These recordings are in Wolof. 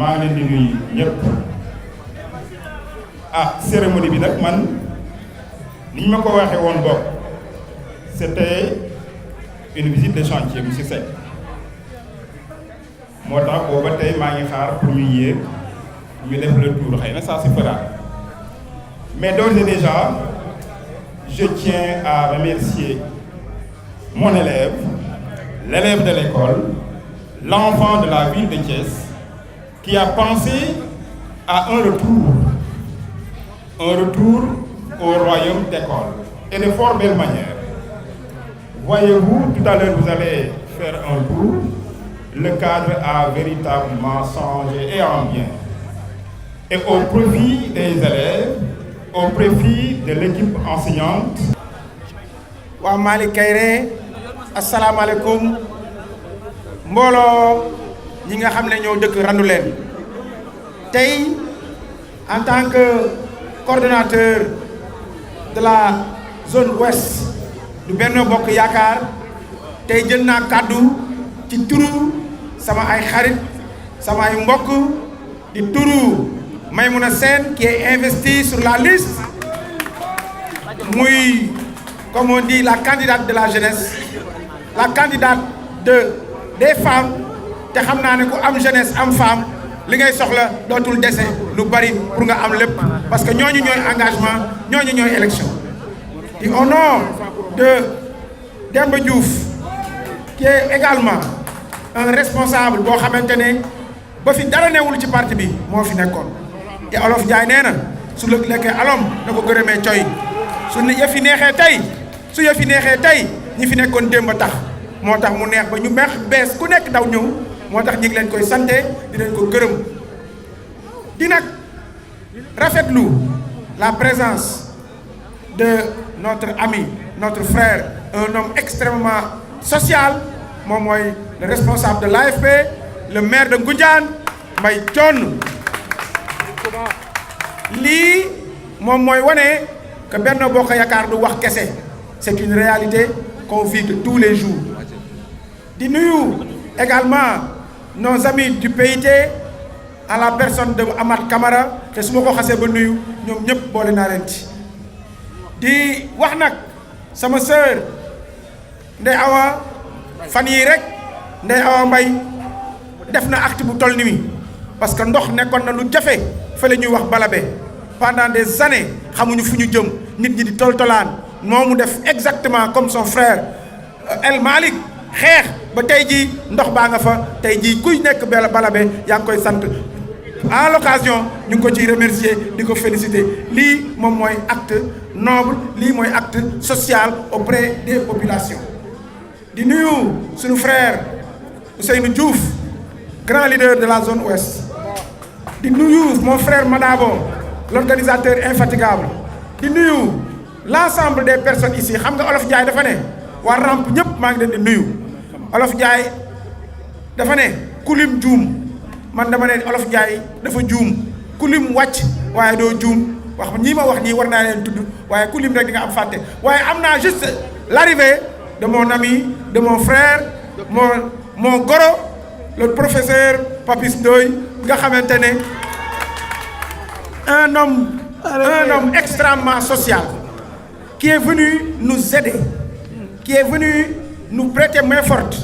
maa ngi leen di nuyu ñëpp. Cérémonie bi nag man ni ñu ma ko waxee woon bokk c'était une visite de chantier monsieur Seck moo tax booba tey maa ngi xaar pour ñu yéeg ñu def le tour xëy na ça se fera mais d'ores et déjà je tiens à remercier mon élève, l'élève de l'école, l'enfant de la ville de Thiès qui a pensé à un retour au royaume d'école et de fort belle manière. Voyez-vous, tout à l'heure vous allez faire un tour, le cadre a véritablement changé et en bien. Et au profit des élèves, au profit de l'équipe enseignante. Wa Malick Kayré, asalaamaaleykum mbooloo ñi nga xam ne ñoo dëkk Randoulène tey en tant que coordonnateur de la zone ouest du Benno Bokk Yaakaar tey jël naa kàddu ci turu sama ay xarit sama ay mbokk di turu Maïmouna Sène qui est investie sur la liste muy comme on dit la candidate de la jeunesse la candidate des femmes te xam naa ne ku am jeunesse am femme li ngay soxla dootul dese lu bari pour nga am lépp parce que ñooñu ñooy engagement ñooñu ñooy élection et au nom de Demba Diouf qui est également un responsable boo xamante ne ba fi dara newul ci parti bi moo fi nekkoon te Olof Njaay nee na su la lekkee alom na ko gërëmee coy su yëf yi neexee tey ñi fi nekkoon démb tax moo tax mu neex ba ñu meex bees ku nekk daw ñëw moo tax ñi ngi leen koy santé di leen ko gërëm di nag rafetlu la présence de notre ami notre frère un homme extrêmement social moom mooy le responsable de l'AFP le maire de Ngoundiane Mbaye Thione lii moom mooy wane que Benno Bokk Yaakaar du wax kese c'est une réalité qu'on vit de tous les jours di nuyu également nos amis du PIT à la personne de Amath Camara te su ma ko xasee ba nuyu ñoom ñëpp boole naa leen ci di wax nag sama sœur Ndeye Awa fan yii rek Ndeye Awa Mbaye def na acte bu toll ni mi parce que ndox nekkoon na lu jafe fa la ñuy wax Balabé pendant des années xamuñu fu ñu jëm nit ñi di toltolaan moo mu def exactement comme son frère El Malick xeex ba tey jii ndox baa nga fa tey jii kuy nekk Balabé yaa ngi koy sant à l'occasion ñu ngi ko ciy remercier di ko féliciter lii moom mooy acte noble lii mooy acte social auprès des populations di nuyu suñu frère Ousseynou Diouf grand leader de la zone ouest di nuyu mon frère Madabo l'organisateur infatigable di nuyu l'ensemble des personnes ici xam nga Olof Ndiaye dafa ne waa ramp ñëpp maa ngi leen di nuyu Olof Ndiaye dafa ne kulim juum man dama ne Olof Ndiaye dafa juum kulim wàcc waaye doo juum wax ñii ma wax ñii war naa leen tudd waaye kulim rek di nga am fàtte waaye am naa juste l'arrivée de mon ami de mon frère mon goro le professeur Papis Ndoye nga xamante ne un homme extrêmement social qui est venu nous aider qui est venu nous prêter main forte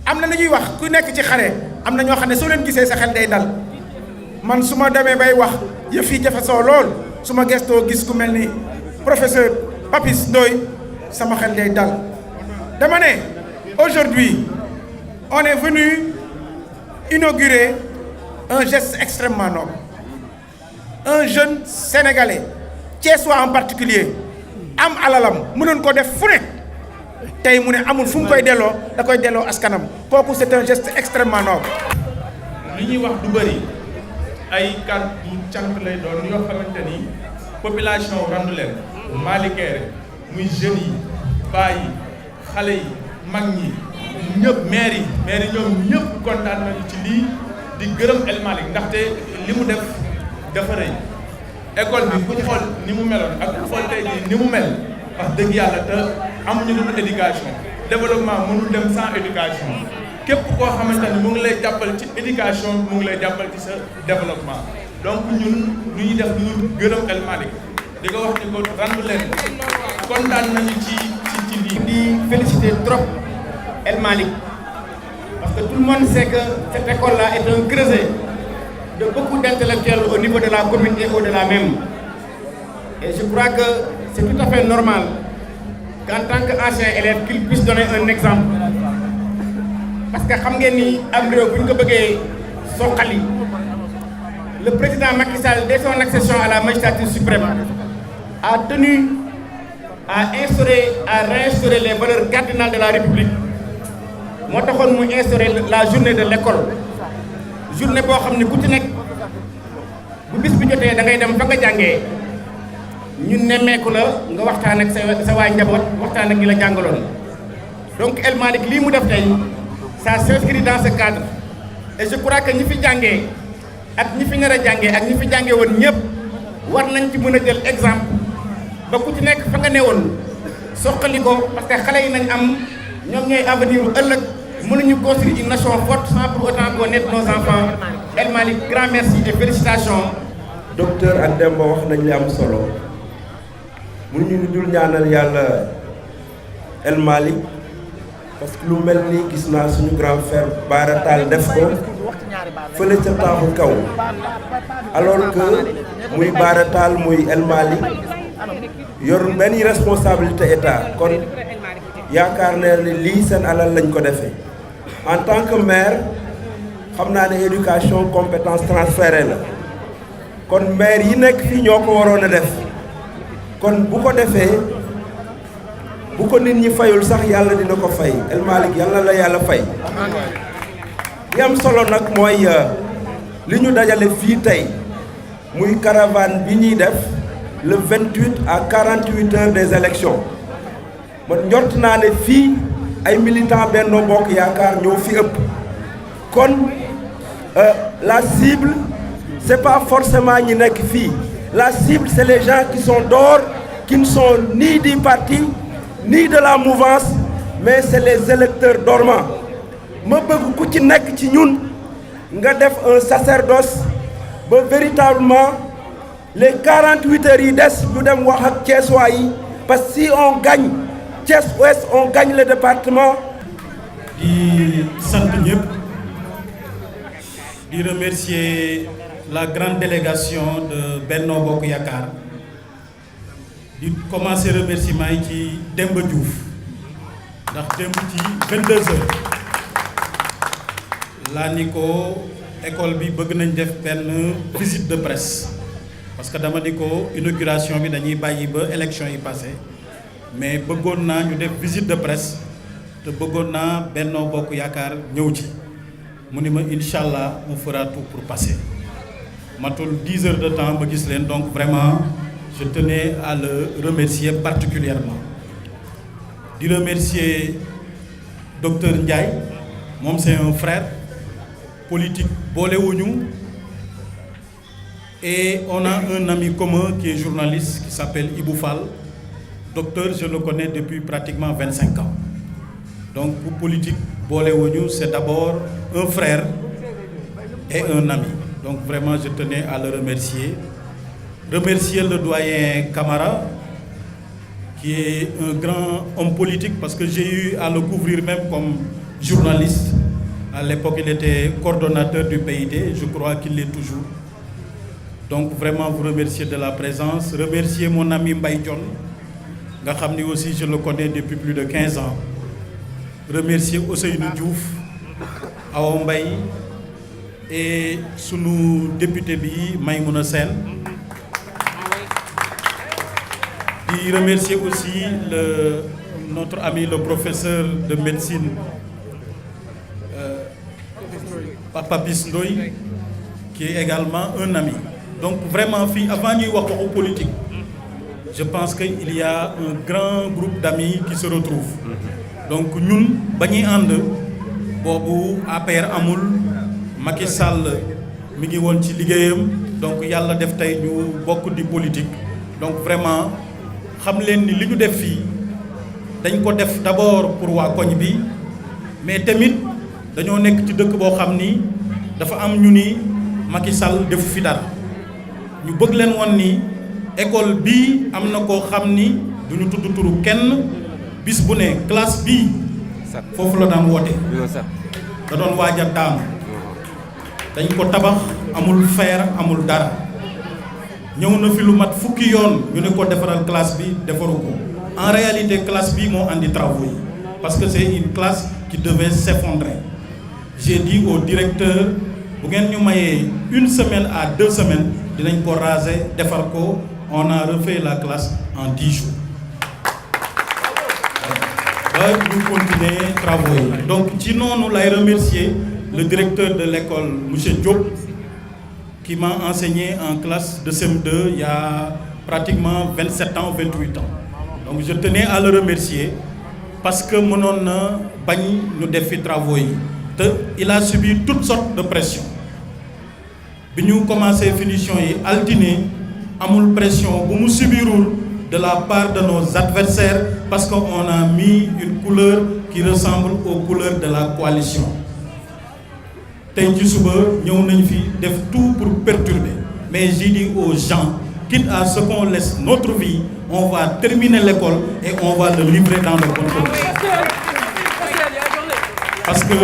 am na lu ñuy wax ku nekk ci xare am na ñoo xam ne soo leen gisee sa xel day dal man su ma demee bay wax yëf yi jafe soo lool su ma gestoo gis ku mel ni professeur Papis Ndoye sama xel day dal dama ne aujourd'hui on est venu inaugurer un geste extrêmement noble un jeune sénégalais Thiessois en particulier am alalam mënoon ko def fu ne tey mu ne amul fu mu koy delloo da koy delloo askanam kooku c'est un geste extrêmement noble. li ñuy wax du bëri ay kàddu cant lay doon yoo xamante ni population Randoulène Malick Kayré muy jeunes yi paa yi xale yi mag ñi ñëpp maire yi ñoom ñëpp kontaan nañu ci lii di gërëm El Malick ndaxte li mu def dafa rëy école bi ku xool ni mu meloon ak ku xool tey jii ni mu mel wax dëgg yàlla te amuñu lu éducation développement mënul dem sans éducation képp koo xamante ni mu ngi lay jàppale ci éducation mu ngi lay jàppale ci sa développement donc ñun lu ñuy def lu gërëm El Malick di ko wax ni ko rendu leen kontaan nañu ci lii. di féliciter trop El Malick parce que tout le monde sait que cette école-là est un creuset de beaucoup d'intellectuels au niveau de la commune et au-delà même. Et je crois que c'est tout à fait normal qu'en tant qu'ancien élève qu'il puisse donner un exemple. Parce que xam ngeen ni am réew bu ñu ko bëggee soqali le président Macky Sall dès son accession à la magistrature suprême a tenu à réinstaurer les valeurs cardinales de la République. moo taxoon mu instaurer la journée de l'école journée boo xam ne ku ci nekk bu bis bi jotee da ngay dem fa nga jàngee ñun nemmeeku la nga waxtaan ak sa waa njaboot waxtaan ak ñi la jàngaloon. donc El Malick lii mu def tey ça s'inscrit dans ce cadre et je crois que ñi fi jàngee ak ñi fi nar a jàngee ak ñi fi jàngee woon ñëpp war nañ ci mën a jël exemple ba ku ci nekk fa nga newoon soqali ko parce que xale yi nañ am ñoom ñooy avenir u ëllëg mënuñu construire une nation forte sans pour autant connaître nos enfants. El Malick grand merci et félicitations. docteur ak Demba wax nañ li am solo mënuñu lu dul ñaanal yàlla El Malick parce que lu mel ni gis naa suñu grand frère Bara Tall def ko fële ca taaxu kaw alors que muy Bara Tall muy El Malick yor benn responsabilité état kon yaakaar ne lii seen alal lañ ko defee en tant que maire xam naa ne éducation compétence transférée la kon maire yi nekk fii ñoo ko waroon a def kon bu ko defee bu ko nit ñi fayul sax yàlla dina ko fay El Malick yàlla la yàlla fay. li am solo nag mooy li ñu dajale fii tey muy caravane bi ñuy def le 28 à 48 heures des élections man njort naa ne fii ay militants Benno Bokk Yaakaar ñoo fi ëpp kon la cible c'est pas forcément ñi nekk fii la cible c'est les gens qui sont dehors qui ne sont ni du parti ni de la mouvance mais c'est les électeurs dormants ma bëgg ku ci nekk ci ñun nga def un sacerdoce ba véritablement les 48 heures yi des ñu dem wax ak Thiessois yi parce que si on gagne Thiès Ouest on gagne le département. di sant ñëpp di remercier la grande délégation de Benno Bokk Yaakaar di commencer remerciement yi ci Demba Diouf ndax démb ci 22 heures laa ni ko école bi bëgg nañ def benn visite de presse parce que dama ni ko inauguration bi dañuy bàyyi ba élection yi passé mais bëggoon naa ñu def visite de presse te bëggoon naa Benno Bokk Yaakaar ñëw ci mu ni ma incha allah on fera tout pour passer matul 10 heures de temps ba gis leen donc vraiment je tenais à le remercier particulièrement di remercier docteur Ndiaye moom c'est un frère politique boolewuñu et on a un ami commun qui est journaliste qui s'appelle Ibou Fall. Docteur, je le connais depuis pratiquement 25 ans. Donc pour politique, boolewuñu c'est d'abord un frère et un ami. Donc vraiment je tenais à le remercier. Remercier le doyen Camara qui est un grand homme politique parce que j'ai eu à le couvrir même comme journaliste. À l'époque, il était coordonnateur du PID, je crois qu'il l'est toujours. Donc vraiment vous remercier de la présence. Remercier mon ami Mbaye Dione nga xam ni aussi je le connais depuis plus de 15 ans. Remercier Ousseynou Diouf, Awa Mbaye et sunu député bi Maïmouna Sène. Di remercier aussi notre ami le professeur de médecine Papa Bisndoy qui est également un ami. Donc vraiment fii avant ñuy wax waxu politique je pense que il y a un grand groupe d'amis qui se retrouvent. Donc ñun ba ñuy ànd boobu APR amul Macky Sall mi ngi woon ci liggéeyam donc yàlla def tey ñu bokk di politique. Donc vraiment xam leen ni li ñu def fii dañ ko def d'abord pour waa koñ bi mais tamit dañoo nekk ci dëkk boo xam ni dafa am ñu ni Macky Sall defu fi dara ñu bëgg leen won ni école bii am na koo xam ni duñu tudd turu kenn bis bu ne classe bii foofu la daan woote da doon waaj a daanu dañ ko tabax amul fer amul dara ñëw na fi lu mat fukki yoon ñu ne ko defaral classe bi defaru ko en réalité classe bi moo andi travaux yi parce que c'est une classe qui devait s'effondrer. J'ai dit au directeur bu ngeen ñu mayee 1 semaine à 2 semaines dinañ ko raser defar ko. On a refait la classe en 10 jours. Nous continuons travaux yi. Donc ci noonu lay remercier le directeur de l'école monsieur Diop qui m'a enseigné en classe de CM2 il y a pratiquement 27 ans 28 ans. Donc je tenais à le remercier parce que mënoon na bañ ñu def fi travaux yi te il a subi toutes sortes de pressions. Bi ñu commencé finition yi altine amul pression bu mu subirul de la part de nos adversaires parce qu'on a mis une couleur qui ressemble aux couleurs de la coalition. Tey ci suba ñëw nañ fi def tout pour perturber mais j'ai dit aux gens quitte à ce qu'on laisse notre vie on va terminer l'école et on va le livrer dans de bonnes conditions. Parce que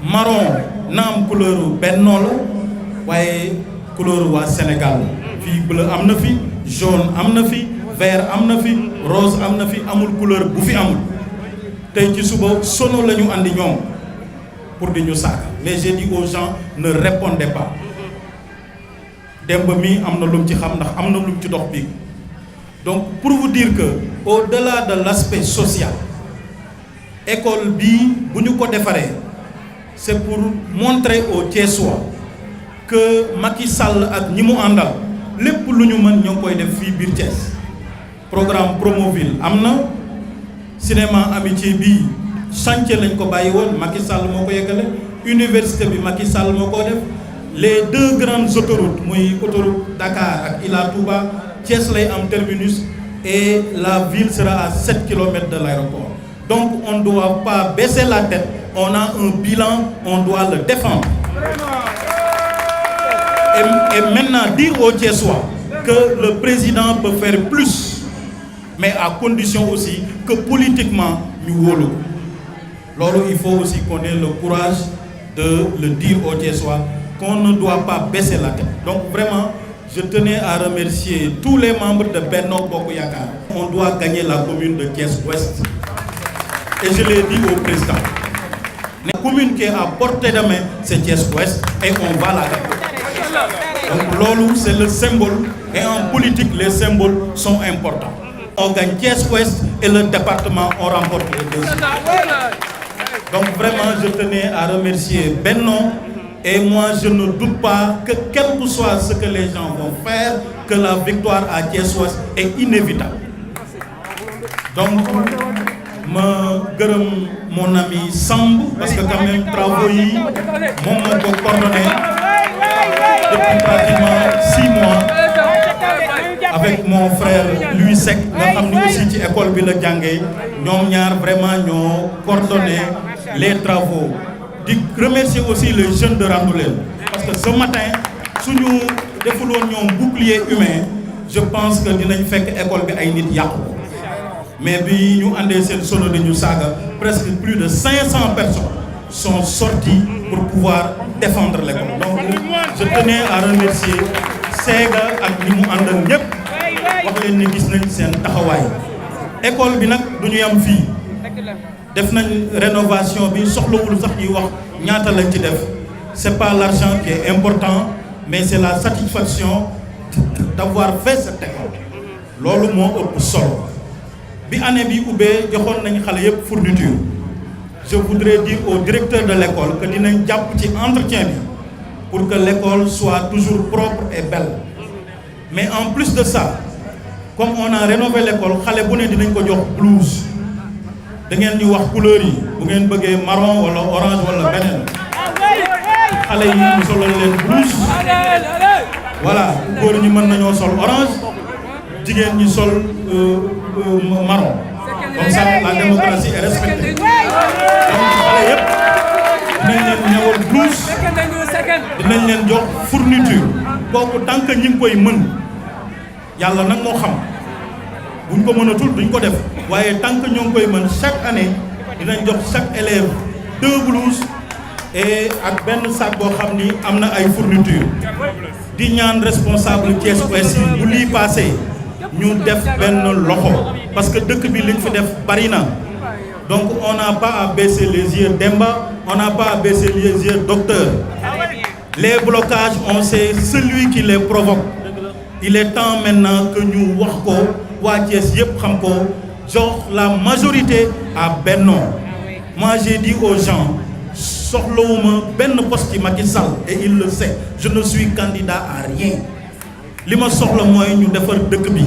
marron na am couleur Benno la waaye couleur waa Sénégal fii bleu am na fi jaune am na fi vert am na fi rose am na fi amul couleur bu fi amul tey ci suba sono la ñu andi ñoom pour di ñu saaga mais j'ai dit aux gens ne répondez pas demb mi am na lu mu ci xam ndax am na lu mu ci dox bi donc pour vous dire que au-delà de l'aspect social école bii bu ñu ko defaree c'est pour montrer aux Thiessois que Macky Sall ak ñi mu àndal lépp lu ñu mën ñoo koy def fii biir Thiès programme Promoville am na cinéma amitié bii chantier lañ ko bàyyi woon Macky Sall moo ko yeggale université bi Macky Sall moo ko def les 2 grandes autoroutes muy autoroute Dakar ak Ila Touba Thiès lay am terminus et la ville sera à 7 kilomètres de l'aéroport donc on ne doit pas baisser la tête on a un bilan on doit le défendre. Et maintenant dire aux Thiessois que le président peut faire plus mais à condition aussi que politiquement ñu wóolu loolu il faut aussi qu'on ait le courage de le dire aux Thiessois qu'on ne doit pas baisser la tête. Donc vraiment je tenais à remercier tous les membres de Benno Bokk Yakaar. On doit gagner la commune de Thiès-Ouest et je l'ai dit au président la commune qui est à portée de main c'est Thiès-Ouest et on va la gagner. Donc loolu c'est le symbole et en politique les symboles sont importants. On gagne Thiès-Ouest et le département on remporte les 2. Donc vraiment je tenais à remercier Benno et moi je ne doute pas que quel que soit ce que les gens vont faire que la victoire à Thiès-Ouest est inévitable. Donc ma gërëm mon ami Samb parce que quand même travaux yi moom moo ko coordonné depuis pratiquement 6 mois avec mon frère Louis Seck nga xam ni aussi ci école bi la jàngee ñoom ñaar vraiment ñoo coordonné les travaux di remercier aussi les jeunes de Randoulène parce que ce matin suñu deful woon ñoom bouclier humain je pense que dinañ fekk école bi ay nit yàqu mais bi ñu àndee seen sono di ñu saaga presque plus de 500 personnes sont sorties pour pouvoir défendre l'école. Donc je tenais à remercier Sega ak ñi mu àndal ñëpp wax leen ni gis nañ seen taxawaay école bi nag du ñu yam fii def nañ rénovation bi soxlawul sax ñuy wax ñaata lañ ci def c'est pas l'argent qui est important mais c'est la satisfaction d'avoir fait cette école loolu moo ëpp solo bi année bi ubbee joxoon nañ xale yëpp fourniture je voudrais dire au directeur de l'école que dinañ jàpp ci entretien bi pour que l'école soit toujours propre et belle mais en plus de ça comme on a rénové l'école xale bu ne dinañ ko jox blouse da ngeen ñu wax couleur yi bu ngeen bëggee marron wala orange wala beneen xale yi ñu solal leen blouse voilà góor ñi mën nañoo sol orange jigéen ñi sol marron comme ça la démocratie est respectée donc xale yëpp jox fourniture kooku tant que ñi ngi koy mën yàlla nag moo xam buñ ko mënatul duñ ko def waaye tant que ñoo ngi koy mën chaque année dinañ jox chaque élève 2 blouses et ak benn sac boo xam ni am na ay fourniture di ñaan responsable Thiès Ouest yi bu lii passé ñu def benn loxo parce que dëkk bi liñ fi def bari na donc on n'a pas à baisser les yeux Demba on n'a pas à baisser les yeux docteur les blocages on sait celui qui les provoque il est temps maintenant que ñu wax ko waa Thiès yëpp xam ko jox la majorité à Benno moi j'ai dit aux gens soxlawuma benn poste ci Macky Sall et il le sait je ne suis candidat à rien li ma soxla mooy ñu defar dëkk bi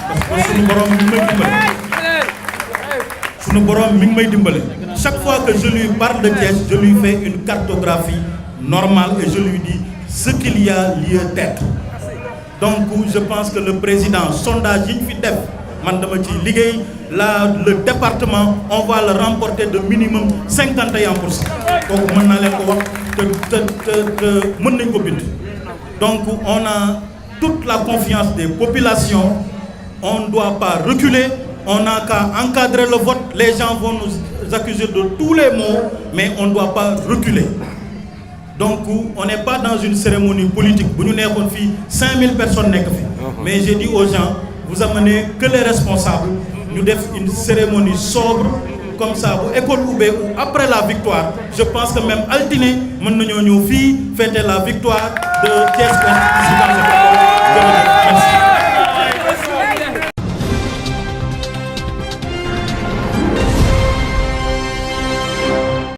parce que suñu borom mi ngi may dimbale suñu borom mi ngi may dimbale chaque fois que je lui parle de Thiès je lui fais une cartographie normale et je lui dis ce qu'il y a lieu d'être donc je pense que le président sondage yi ñu fi def man dama ci liggéey là le département on va le remporter de minimum 51% kooku mën naa leen ko wax te mën nañ ko bind donc on a toute la confiance des populations on ne doit pas reculer on n'a qu'à encadrer le vote les gens vont nous accuser de tous les maux mais on ne doit pas reculer donc on n'est pas dans une cérémonie politique bu ñu nekkoon fii 5000 personnes nekk fi mais j'ai dit aux gens vous amenez que les responsables ñu def une cérémonie sobre comme ça bu école ubbee ou après la victoire je pense que même altine mën nañoo ñëw fii fêter la victoire de Thiès Ouest ici dans cette école. Merci.